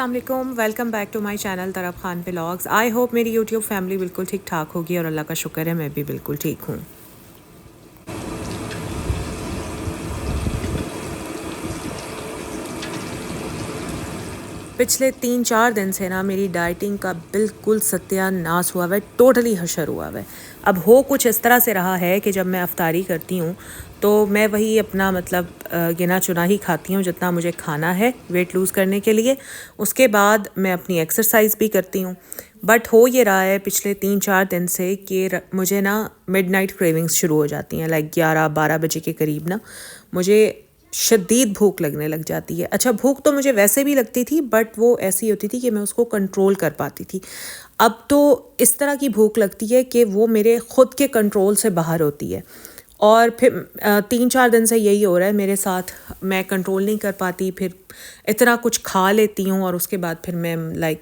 अस्सलाम वालेकुम, welcome back to my channel Taraf Khan vlogs. I hope मेरी यूट्यूब फैमिली बिल्कुल ठीक ठाक होगी और अल्लाह का शुक्र है मैं भी बिल्कुल ठीक हूँ। पिछले 3-4 दिन से ना मेरी डाइटिंग का बिल्कुल सत्यानाश हुआ है, टोटली हशर हुआ है। अब हो कुछ इस तरह से रहा है कि जब मैं अफ्तारी करती हूँ तो मैं वही अपना मतलब गिना चुना ही खाती हूँ जितना मुझे खाना है वेट लूज़ करने के लिए। उसके बाद मैं अपनी एक्सरसाइज भी करती हूँ। बट हो ये रहा है पिछले 3-4 दिन से कि मुझे ना मिडनाइट क्रेविंग्स शुरू हो जाती हैं। लाइक 11-12 बजे के करीब ना मुझे शदीद भूख लगने लग जाती है। अच्छा, भूख तो मुझे वैसे भी लगती थी बट वो ऐसी होती थी कि मैं उसको कंट्रोल कर पाती थी। अब तो इस तरह की भूख लगती है कि वो मेरे ख़ुद के कंट्रोल से बाहर होती है। और फिर 3-4 दिन से यही हो रहा है मेरे साथ। मैं कंट्रोल नहीं कर पाती, फिर इतना कुछ खा लेती हूँ और उसके बाद फिर मैं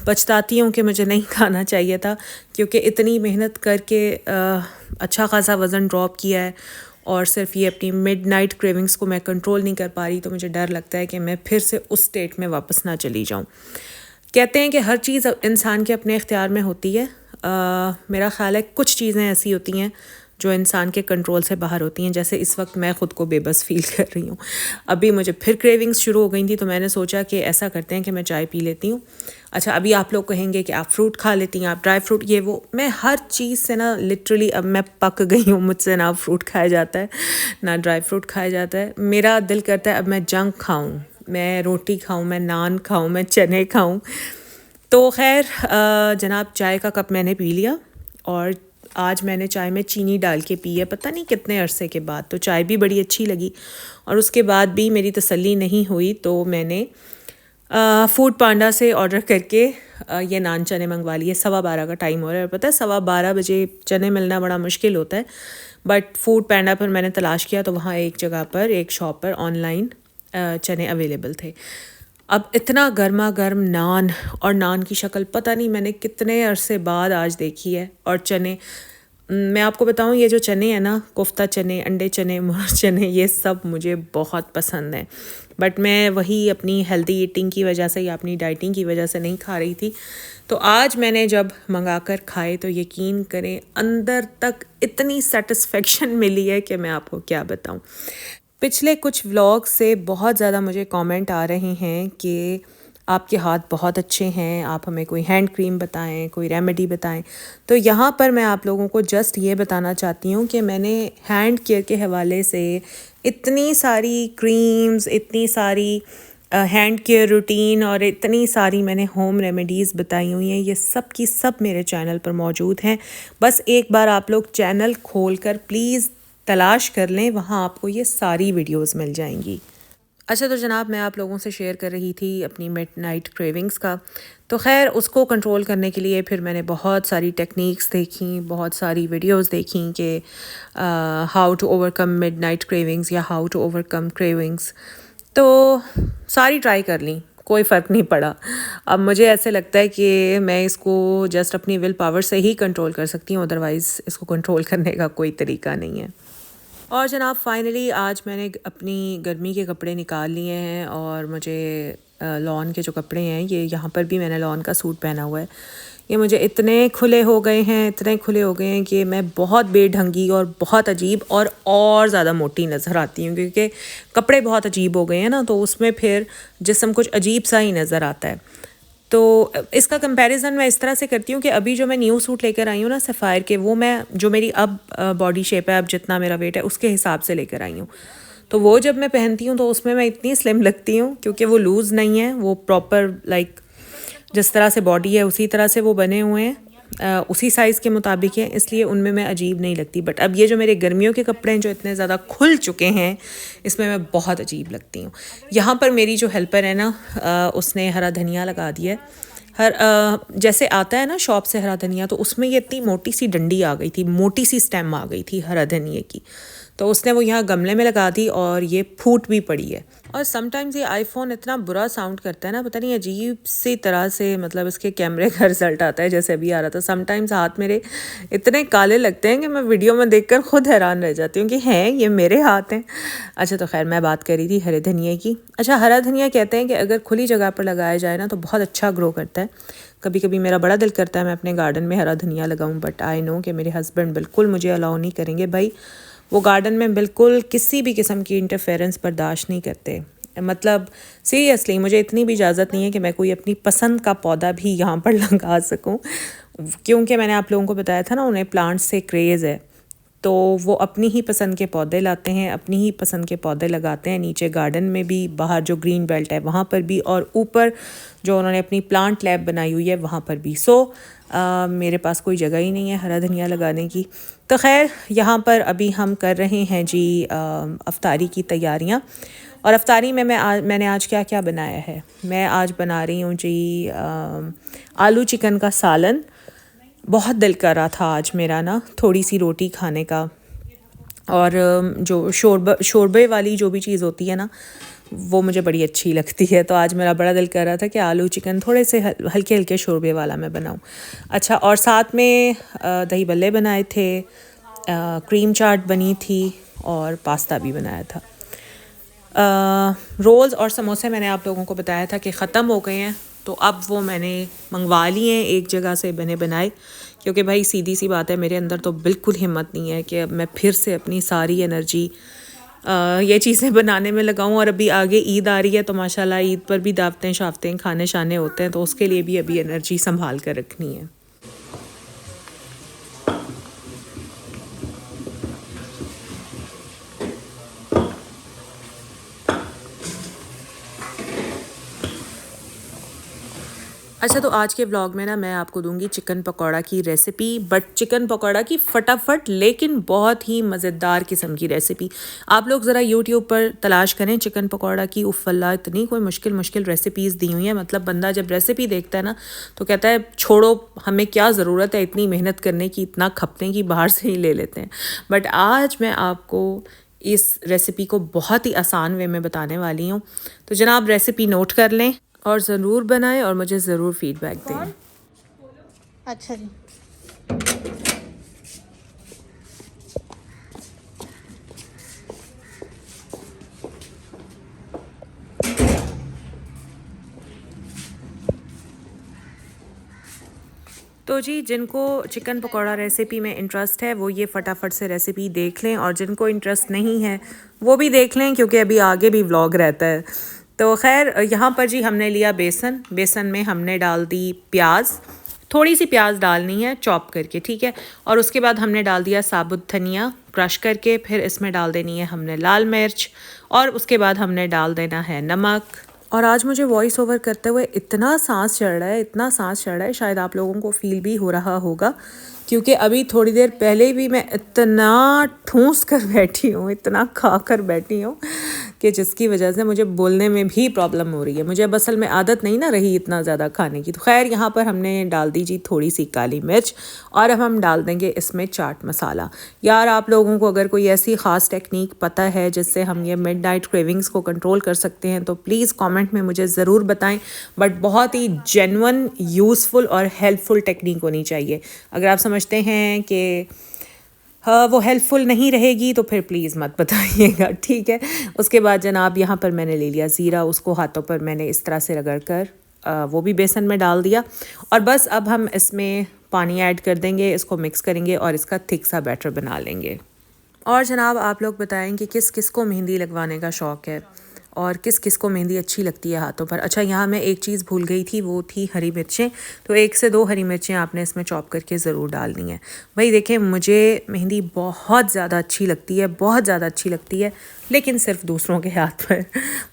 पछताती हूँ कि मुझे नहीं खाना चाहिए था, क्योंकि इतनी मेहनत करके अच्छा खासा वज़न ड्रॉप किया है और सिर्फ ये अपनी मिडनाइट क्रेविंग्स को मैं कंट्रोल नहीं कर पा रही। तो मुझे डर लगता है कि मैं फिर से उस स्टेट में वापस ना चली जाऊँ। कहते हैं कि हर चीज़ इंसान के अपने इख्तियार में होती है। मेरा ख़्याल है कुछ चीज़ें ऐसी होती हैं जो इंसान के कंट्रोल से बाहर होती हैं। जैसे इस वक्त मैं ख़ुद को बेबस फील कर रही हूँ। अभी मुझे फिर क्रेविंग्स शुरू हो गई थी तो मैंने सोचा कि ऐसा करते हैं कि मैं चाय पी लेती हूँ। अच्छा, अभी आप लोग कहेंगे कि आप फ्रूट खा लेती हैं, आप ड्राई फ्रूट ये वो। मैं हर चीज़ से ना लिटरली अब मैं पक गई हूँ। मुझसे ना फ्रूट खाया जाता है ना ड्राई फ्रूट खाया जाता है। मेरा दिल करता है अब मैं जंक खाऊँ, मैं रोटी खाऊँ, मैं नान खाऊँ, मैं चने खाऊँ। तो खैर जनाब, चाय का कप मैंने पी लिया और आज मैंने चाय में चीनी डाल के पी है, पता नहीं कितने अरसे के बाद। तो चाय भी बड़ी अच्छी लगी और उसके बाद भी मेरी तसल्ली नहीं हुई तो मैंने फूड पांडा से ऑर्डर करके ये नान चने मंगवा लिए। 12:15 का टाइम हो रहा है। पता है 12:15 बजे चने मिलना बड़ा मुश्किल होता है, बट फूड पांडा पर मैंने तलाश किया तो वहाँ एक जगह पर एक शॉप पर ऑनलाइन चने अवेलेबल थे। अब इतना गर्मा गर्म नान, और नान की शक्ल पता नहीं मैंने कितने अरसे बाद आज देखी है। और चने, मैं आपको बताऊं, ये जो चने हैं ना, कोफ्ता चने, अंडे चने, मुर्ग चने, ये सब मुझे बहुत पसंद हैं। बट मैं वही अपनी हेल्दी ईटिंग की वजह से या अपनी डाइटिंग की वजह से नहीं खा रही थी। तो आज मैंने जब मंगा कर खाए तो यकीन करें अंदर तक इतनी सेटिस्फेक्शन मिली है कि मैं आपको क्या बताऊं। पिछले कुछ व्लॉग से बहुत ज़्यादा मुझे कमेंट आ रहे हैं कि आपके हाथ बहुत अच्छे हैं, आप हमें कोई हैंड क्रीम बताएं, कोई रेमेडी बताएं। तो यहाँ पर मैं आप लोगों को जस्ट ये बताना चाहती हूँ कि मैंने हैंड केयर के हवाले से इतनी सारी क्रीम्स, इतनी सारी हैंड केयर रूटीन और इतनी सारी मैंने होम रेमेडीज़ बताई हुई हैं। ये सब की सब मेरे चैनल पर मौजूद हैं। बस एक बार आप लोग चैनल खोल कर प्लीज़ तलाश कर लें, वहाँ आपको ये सारी वीडियोस मिल जाएंगी। अच्छा, तो जनाब, मैं आप लोगों से शेयर कर रही थी अपनी मिडनाइट क्रेविंग्स का। तो खैर उसको कंट्रोल करने के लिए फिर मैंने बहुत सारी टेक्निक्स देखी, बहुत सारी वीडियोस देखी कि how to overcome midnight cravings या हाउ टू ओवरकम क्रेविंग्स। तो सारी ट्राई कर ली, कोई फ़र्क नहीं पड़ा। अब मुझे ऐसे लगता है कि मैं इसको जस्ट अपनी विल पावर से ही कंट्रोल कर सकती हूँ, अदरवाइज़ इसको कंट्रोल करने का कोई तरीका नहीं है। और जनाब, फाइनली आज मैंने अपनी गर्मी के कपड़े निकाल लिए हैं और मुझे लॉन के जो कपड़े हैं, ये यहाँ पर भी मैंने लॉन का सूट पहना हुआ है, ये मुझे इतने खुले हो गए हैं, इतने खुले हो गए हैं कि मैं बहुत बेढंगी और बहुत अजीब और ज़्यादा मोटी नज़र आती हूँ, क्योंकि कपड़े बहुत अजीब हो गए हैं ना, तो उसमें फिर जिस्म कुछ अजीब सा ही नज़र आता है। तो इसका कंपैरिजन मैं इस तरह से करती हूँ कि अभी जो मैं न्यू सूट लेकर आई हूँ ना सफ़ायर के, वो मैं जो मेरी अब बॉडी शेप है, अब जितना मेरा वेट है उसके हिसाब से लेकर आई हूँ। तो वो जब मैं पहनती हूँ तो उसमें मैं इतनी स्लिम लगती हूँ, क्योंकि वो लूज़ नहीं है, वो प्रॉपर लाइक जिस तरह से बॉडी है उसी तरह से वो बने हुए हैं, उसी साइज़ के मुताबिक है, इसलिए उनमें मैं अजीब नहीं लगती। बट अब ये जो मेरे गर्मियों के कपड़े हैं जो इतने ज़्यादा खुल चुके हैं, इसमें मैं बहुत अजीब लगती हूँ। यहाँ पर मेरी जो हेल्पर है ना, उसने हरा धनिया लगा दिया है। जैसे आता है ना शॉप से हरा धनिया, तो उसमें ये इतनी मोटी सी डंडी आ गई थी, मोटी सी स्टेम आ गई थी हरा धनिया की। तो उसने वो यहाँ गमले में लगा दी और ये फूट भी पड़ी है। और समटाइम्स ये आईफोन इतना बुरा साउंड करता है ना, पता नहीं अजीब सी तरह से, मतलब इसके कैमरे का रिजल्ट आता है जैसे अभी आ रहा था। समटाइम्स हाथ मेरे इतने काले लगते हैं कि मैं वीडियो में देखकर खुद हैरान रह जाती हूँ कि हैं ये मेरे हाथ हैं। अच्छा तो खैर मैं बात कर रही थी हरे धनिया की। अच्छा हरा धनिया कहते हैं कि अगर खुली जगह पर लगाया जाए ना तो बहुत अच्छा ग्रो करता है। कभी कभी मेरा बड़ा दिल करता है मैं अपने गार्डन में हरा धनिया लगाऊं, बट आई नो कि मेरे हस्बैंड बिल्कुल मुझे अलाउ नहीं करेंगे। भाई वो गार्डन में बिल्कुल किसी भी किस्म की इंटरफेरेंस बर्दाश्त नहीं करते। मतलब सीरियसली मुझे इतनी भी इजाज़त नहीं है कि मैं कोई अपनी पसंद का पौधा भी यहाँ पर लगा सकूँ, क्योंकि मैंने आप लोगों को बताया था ना उन्हें प्लांट्स से क्रेज़ है। तो वो अपनी ही पसंद के पौधे लाते हैं, अपनी ही पसंद के पौधे लगाते हैं, नीचे गार्डन में भी, बाहर जो ग्रीन बेल्ट है वहाँ पर भी, और ऊपर जो उन्होंने अपनी प्लांट लैब बनाई हुई है वहाँ पर भी। मेरे पास कोई जगह ही नहीं है हरा धनिया लगाने की। तो खैर यहाँ पर अभी हम कर रहे हैं जी अफ्तारी की तैयारियाँ। और अफ्तारी में मैंने आज क्या क्या बनाया है। मैं आज बना रही हूँ जी आलू चिकन का सालन। बहुत दिल कर रहा था आज मेरा ना थोड़ी सी रोटी खाने का, और जो शोरबे वाली जो भी चीज़ होती है ना वो मुझे बड़ी अच्छी लगती है। तो आज मेरा बड़ा दिल कर रहा था कि आलू चिकन थोड़े से हल्के हल्के शोरबे वाला मैं बनाऊं। अच्छा और साथ में दही बल्ले बनाए थे, क्रीम चाट बनी थी और पास्ता भी बनाया था। रोल्स और समोसे मैंने आप लोगों को बताया था कि ख़त्म हो गए हैं, तो अब वो मैंने मंगवा लिए हैं एक जगह से बने बनाए, क्योंकि भाई सीधी सी बात है मेरे अंदर तो बिल्कुल हिम्मत नहीं है कि अब मैं फिर से अपनी सारी एनर्जी ये चीज़ें बनाने में लगाऊं। और अभी आगे ईद आ रही है तो माशाल्लाह ईद पर भी दावतें शावतें खाने शाने होते हैं, तो उसके लिए भी अभी एनर्जी संभाल कर रखनी है। अच्छा तो आज के व्लॉग में ना मैं आपको दूंगी चिकन पकौड़ा की रेसिपी, बट चिकन पकौड़ा की फटाफट लेकिन बहुत ही मज़ेदार किस्म की रेसिपी। आप लोग ज़रा यूट्यूब पर तलाश करें चिकन पकौड़ा की। उफ़ल्ला इतनी कोई मुश्किल रेसिपीज़ दी हुई हैं, मतलब बंदा जब रेसिपी देखता है ना तो कहता है छोड़ो हमें क्या ज़रूरत है इतनी मेहनत करने की, इतना खपने की, बाहर से ही ले लेते हैं। बट आज मैं आपको इस रेसिपी को बहुत ही आसान वे में बताने वाली हूँ। तो जनाब रेसिपी नोट कर लें और ज़रूर बनाएं और मुझे ज़रूर फीडबैक दें। अच्छा जी। तो जी जिनको चिकन पकौड़ा रेसिपी में इंटरेस्ट है वो ये फटाफट से रेसिपी देख लें, और जिनको इंटरेस्ट नहीं है वो भी देख लें क्योंकि अभी आगे भी व्लॉग रहता है। तो खैर यहाँ पर जी हमने लिया बेसन में हमने डाल दी प्याज, थोड़ी सी प्याज डालनी है चॉप करके, ठीक है। और उसके बाद हमने डाल दिया साबुत धनिया क्रश करके, फिर इसमें डाल देनी है हमने लाल मिर्च, और उसके बाद हमने डाल देना है नमक। और आज मुझे वॉइस ओवर करते हुए इतना सांस चढ़ रहा है, इतना सांस चढ़ रहा है, शायद आप लोगों को फील भी हो रहा होगा, क्योंकि अभी थोड़ी देर पहले भी मैं इतना ठूंस कर बैठी हूँ, इतना खा कर बैठी हूँ कि जिसकी वजह से मुझे बोलने में भी प्रॉब्लम हो रही है। मुझे अब असल में आदत नहीं ना रही इतना ज़्यादा खाने की। तो खैर यहाँ पर हमने डाल दी जी थोड़ी सी काली मिर्च, और अब हम डाल देंगे इसमें चाट मसाला। यार आप लोगों को अगर कोई ऐसी ख़ास टेक्निक पता है जिससे हम ये मिडनाइट क्रेविंग्स को कंट्रोल कर सकते हैं तो प्लीज़ कमेंट में मुझे ज़रूर बताएं, बट बहुत ही जेन्युइन, यूज़फुल और हेल्पफुल टेक्निक होनी चाहिए। अगर आप समझते हैं कि वो हेल्पफुल नहीं रहेगी तो फिर प्लीज़ मत बताइएगा, ठीक है। उसके बाद जनाब यहाँ पर मैंने ले लिया ज़ीरा, उसको हाथों पर मैंने इस तरह से रगड़ कर वो भी बेसन में डाल दिया, और बस अब हम इसमें पानी ऐड कर देंगे, इसको मिक्स करेंगे और इसका थिक सा बैटर बना लेंगे। और जनाब आप लोग बताएं कि किस किस को मेहंदी लगवाने का शौक़ है और किस किस को मेहंदी अच्छी लगती है हाथों पर। अच्छा यहाँ मैं एक चीज़ भूल गई थी, वो थी हरी मिर्चें। तो 1 से 2 हरी मिर्चें आपने इसमें चॉप करके ज़रूर डालनी है। भाई देखें मुझे मेहंदी बहुत ज़्यादा अच्छी लगती है, बहुत ज़्यादा अच्छी लगती है, लेकिन सिर्फ दूसरों के हाथ पर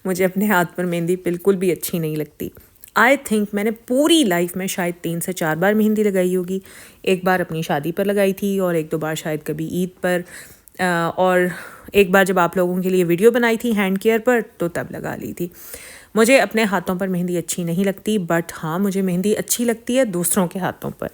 मुझे अपने हाथ पर मेहंदी बिल्कुल भी अच्छी नहीं लगती। आई थिंक मैंने पूरी लाइफ में शायद 3 से 4 बार मेहंदी लगाई होगी। एक बार अपनी शादी पर लगाई थी और 1-2 बार शायद कभी ईद पर, और एक बार जब आप लोगों के लिए वीडियो बनाई थी हैंड केयर पर तो तब लगा ली थी। मुझे अपने हाथों पर मेहंदी अच्छी नहीं लगती, बट हाँ मुझे मेहंदी अच्छी लगती है दूसरों के हाथों पर।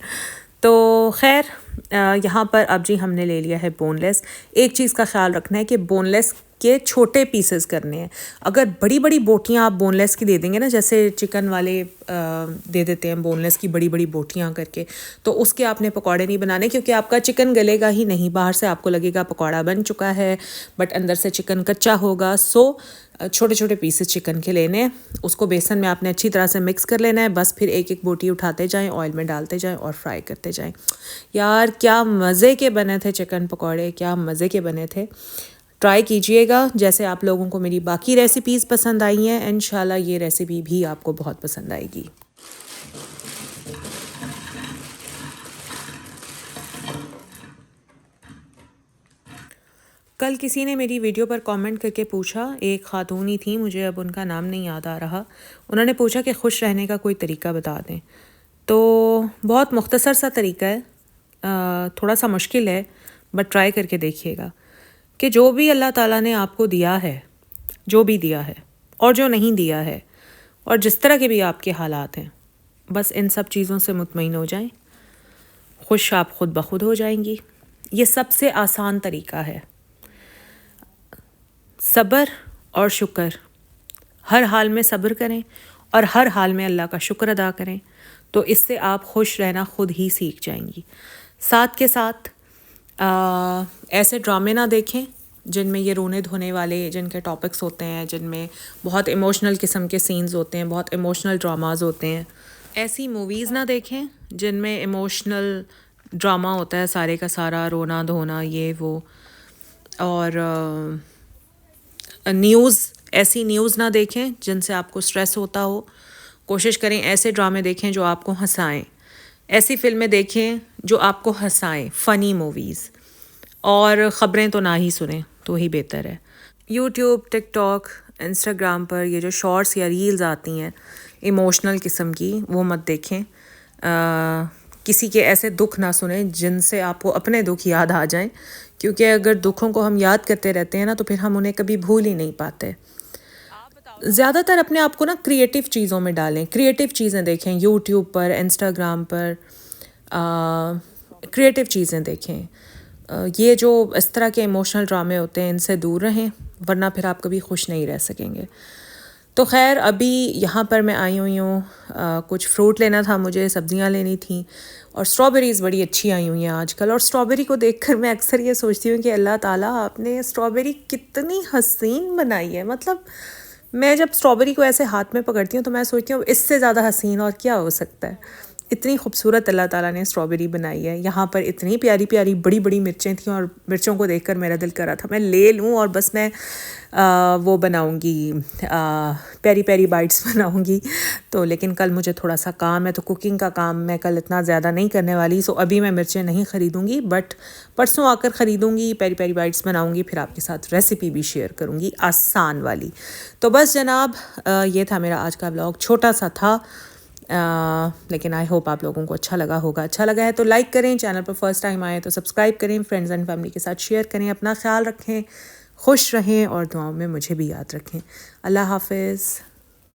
तो खैर यहाँ पर अब जी हमने ले लिया है बोनलेस। एक चीज़ का ख्याल रखना है कि बोनलेस के छोटे पीसेस करने हैं। अगर बड़ी बड़ी बोटियाँ आप बोनलेस की दे देंगे ना, जैसे चिकन वाले दे देते हैं बोनलेस की बड़ी बड़ी बोटियाँ करके, तो उसके आपने पकौड़े नहीं बनाने, क्योंकि आपका चिकन गलेगा ही नहीं। बाहर से आपको लगेगा पकौड़ा बन चुका है बट अंदर से चिकन कच्चा होगा। सो छोटे छोटे पीसेस चिकन के लेने हैं, उसको बेसन में आपने अच्छी तरह से मिक्स कर लेना है। बस फिर एक एक बोटी उठाते जाएं, ऑयल में डालते जाएं और फ्राई करते जाएं। यार क्या मज़े के बने थे चिकन पकौड़े, क्या मज़े के बने थे। ट्राई कीजिएगा। जैसे आप लोगों को मेरी बाकी रेसिपीज़ पसंद आई हैं, इंशाल्लाह ये रेसिपी भी आपको बहुत पसंद आएगी। कल किसी ने मेरी वीडियो पर कमेंट करके पूछा, एक खातून ही थी, मुझे अब उनका नाम नहीं याद आ रहा, उन्होंने पूछा कि खुश रहने का कोई तरीका बता दें। तो बहुत मुख्तसर सा तरीका है, थोड़ा सा मुश्किल है बट ट्राई करके देखिएगा कि जो भी अल्लाह ताला ने आपको दिया है, जो भी दिया है और जो नहीं दिया है, और जिस तरह के भी आपके हालात हैं, बस इन सब चीज़ों से मुतमईन हो जाएं। खुश आप खुद ब खुद हो जाएंगी। ये सबसे आसान तरीका है। सब्र और शुक्र, हर हाल में सब्र करें और हर हाल में अल्लाह का शुक्र अदा करें, तो इससे आप खुश रहना खुद ही सीख जाएंगी। साथ के साथ ऐसे ड्रामे ना देखें जिनमें ये रोने धोने वाले जिनके टॉपिक्स होते हैं, जिनमें बहुत इमोशनल किस्म के सीन्स होते हैं, बहुत इमोशनल ड्रामाज होते हैं। ऐसी मूवीज़ ना देखें जिनमें इमोशनल ड्रामा होता है, सारे का सारा रोना धोना ये वो। और न्यूज़, ऐसी न्यूज़ ना देखें जिनसे आपको स्ट्रेस होता हो। कोशिश करें ऐसे ड्रामे देखें जो आपको हंसाएं, ऐसी फिल्में देखें जो आपको हंसाएं, फ़नी मूवीज़। और ख़बरें तो ना ही सुने तो ही बेहतर है। यूट्यूब, टिकटॉक, इंस्टाग्राम पर ये जो शॉर्ट्स या रील्स आती हैं इमोशनल किस्म की, वो मत देखें। किसी के ऐसे दुख ना सुने जिनसे आपको अपने दुख याद आ जाएं, क्योंकि अगर दुखों को हम याद करते रहते हैं ना, तो फिर हम उन्हें कभी भूल ही नहीं पाते। ज़्यादातर अपने आप को ना क्रिएटिव चीज़ों में डालें, क्रिएटिव चीज़ें देखें यूट्यूब पर, इंस्टाग्राम पर, क्रिएटिव चीज़ें देखें। ये जो इस तरह के इमोशनल ड्रामे होते हैं इनसे दूर रहें, वरना फिर आप कभी खुश नहीं रह सकेंगे। तो खैर अभी यहाँ पर मैं आई हुई हूँ, कुछ फ्रूट लेना था मुझे, सब्जियाँ लेनी थी, और स्ट्रॉबेरीज़ बड़ी अच्छी आई हुई हैं आजकल। और स्ट्रॉबेरी को देखकर मैं अक्सर ये सोचती हूँ कि अल्लाह ताला आपने स्ट्रॉबेरी कितनी हसीन बनाई है। मतलब मैं जब स्ट्रॉबेरी को ऐसे हाथ में पकड़ती हूँ तो मैं सोचती हूँ इससे ज़्यादा हसीन और क्या हो सकता है। इतनी खूबसूरत अल्लाह ताला ने स्ट्रॉबेरी बनाई है। यहाँ पर इतनी प्यारी प्यारी बड़ी बड़ी मिर्चें थीं, और मिर्चों को देखकर मेरा दिल कर रहा था मैं ले लूँ और बस मैं वो बनाऊँगी, प्यारी प्यारी बाइट्स बनाऊँगी। तो लेकिन कल मुझे थोड़ा सा काम है, तो कुकिंग का काम मैं कल इतना ज़्यादा नहीं करने वाली। सो अभी मैं मिर्चें नहीं ख़रीदूँगी, बट परसों आकर ख़रीदूँगी, प्यारी प्यारी बाइट्स बनाऊँगी, फिर आपके साथ रेसिपी भी शेयर करूँगी आसान वाली। तो बस जनाब, ये था मेरा आज का ब्लॉग, छोटा सा था, लेकिन आई होप आप लोगों को अच्छा लगा होगा। अच्छा लगा है तो लाइक करें, चैनल पर फर्स्ट टाइम आए तो सब्सक्राइब करें, फ्रेंड्स एंड फैमिली के साथ शेयर करें। अपना ख्याल रखें, खुश रहें और दुआओं में मुझे भी याद रखें। अल्लाह हाफिज़।